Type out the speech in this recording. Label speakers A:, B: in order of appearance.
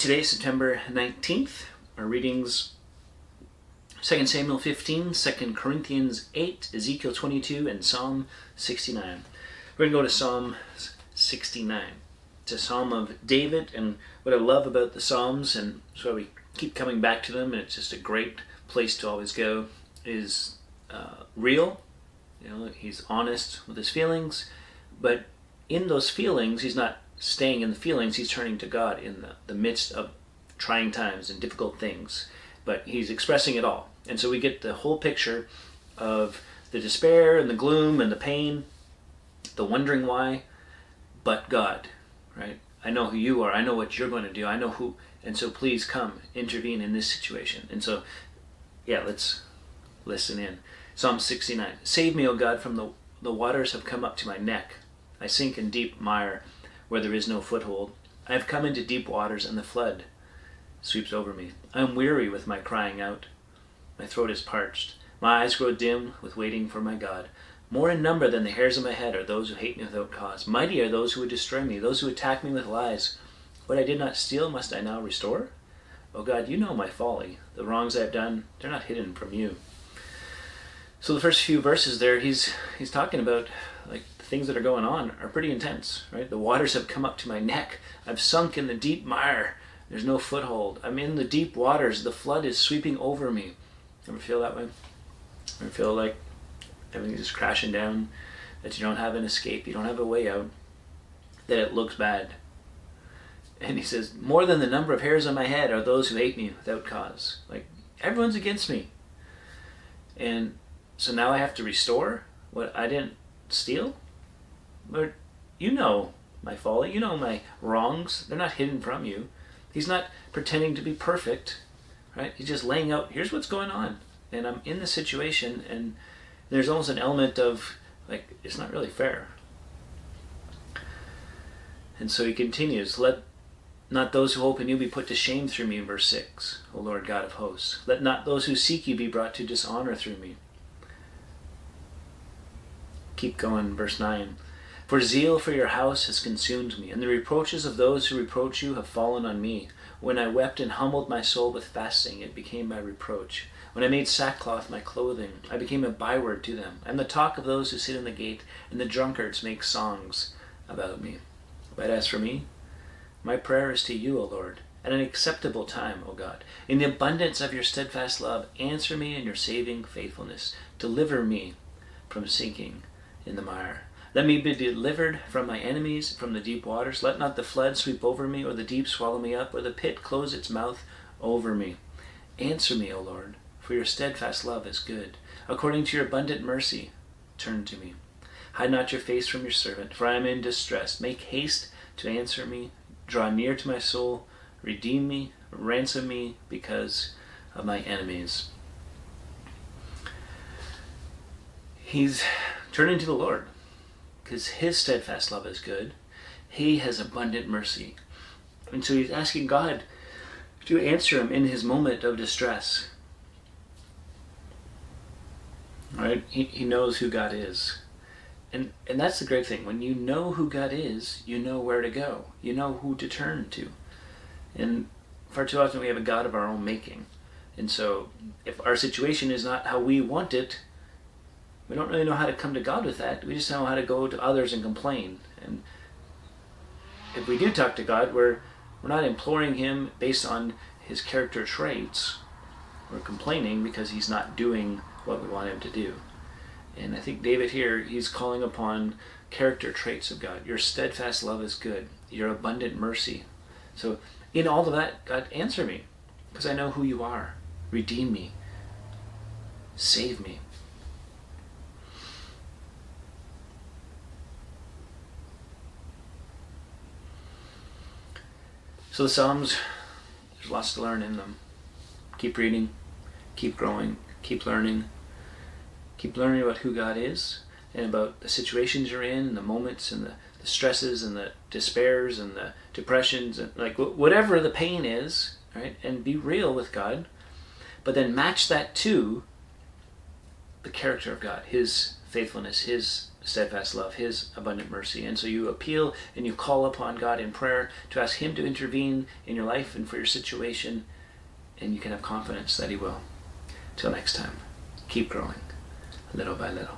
A: Today, September 19th, our readings 2 Samuel 15, 2 Corinthians 8, Ezekiel 22, and Psalm 69. We're going to go to Psalm 69. It's a psalm of David, and what I love about the Psalms, and that's why we keep coming back to them, and it's just a great place to always go, is real. He's honest with his feelings, but in those feelings, he's not staying in the feelings, he's turning to God in the midst of trying times and difficult things, but he's expressing it all. And so we get the whole picture of the despair and the gloom and the pain, the wondering why, but God, right? I know who you are, I know what you're going to do, I know who, and so please come, intervene in this situation. And so, let's listen in. Psalm 69. Save me, O God, from the waters have come up to my neck. I sink in deep mire where there is no foothold. I have come into deep waters, and the flood sweeps over me. I am weary with my crying out. My throat is parched. My eyes grow dim with waiting for my God. More in number than the hairs of my head are those who hate me without cause. Mighty are those who would destroy me, those who attack me with lies. What I did not steal, must I now restore? O God, you know my folly. The wrongs I have done, they're not hidden from you. So the first few verses there, he's talking about the things that are going on are pretty intense, right? The waters have come up to my neck. I've sunk in the deep mire. There's no foothold. I'm in the deep waters. The flood is sweeping over me. Ever feel that way? Ever feel like everything's just crashing down, that you don't have an escape, you don't have a way out, that it looks bad? And he says, more than the number of hairs on my head are those who hate me without cause. Everyone's against me. And so now I have to restore what I didn't steal? Lord, you know my folly, you know my wrongs. They're not hidden from you. He's not pretending to be perfect, right? He's just laying out, here's what's going on. And I'm in the situation, and there's almost an element of, it's not really fair. And so he continues, let not those who hope in you be put to shame through me, in verse 6, O Lord God of hosts. Let not those who seek you be brought to dishonor through me. Keep going, verse 9. For zeal for your house has consumed me, and the reproaches of those who reproach you have fallen on me. When I wept and humbled my soul with fasting, it became my reproach. When I made sackcloth my clothing, I became a byword to them. I am the talk of those who sit in the gate, and the drunkards make songs about me. But as for me, my prayer is to you, O Lord, at an acceptable time, O God. In the abundance of your steadfast love, answer me in your saving faithfulness. Deliver me from sinking in the mire. Let me be delivered from my enemies, from the deep waters. Let not the flood sweep over me, or the deep swallow me up, or the pit close its mouth over me. Answer me, O Lord, for your steadfast love is good. According to your abundant mercy, turn to me. Hide not your face from your servant, for I am in distress. Make haste to answer me. Draw near to my soul. Redeem me, ransom me because of my enemies. He's turning to the Lord, because his steadfast love is good. He has abundant mercy. And so he's asking God to answer him in his moment of distress. Right? He knows who God is. And that's the great thing. When you know who God is, you know where to go. You know who to turn to. And far too often we have a God of our own making. And so if our situation is not how we want it, we don't really know how to come to God with that. We just know how to go to others and complain. And if we do talk to God, we're not imploring him based on his character traits. We're complaining because he's not doing what we want him to do. And I think David here, he's calling upon character traits of God. Your steadfast love is good. Your abundant mercy. So in all of that, God, answer me, because I know who you are. Redeem me. Save me. So the Psalms, there's lots to learn in them. Keep reading, keep growing, keep learning. Keep learning about who God is, and about the situations you're in, and the moments, and the stresses, and the despairs, and the depressions, and whatever the pain is, right? And be real with God. But then match that to the character of God, his faithfulness, his steadfast love, His abundant mercy. And so you appeal and you call upon God in prayer to ask Him to intervene in your life and for your situation, and you can have confidence that He will. Till next time, keep growing little by little.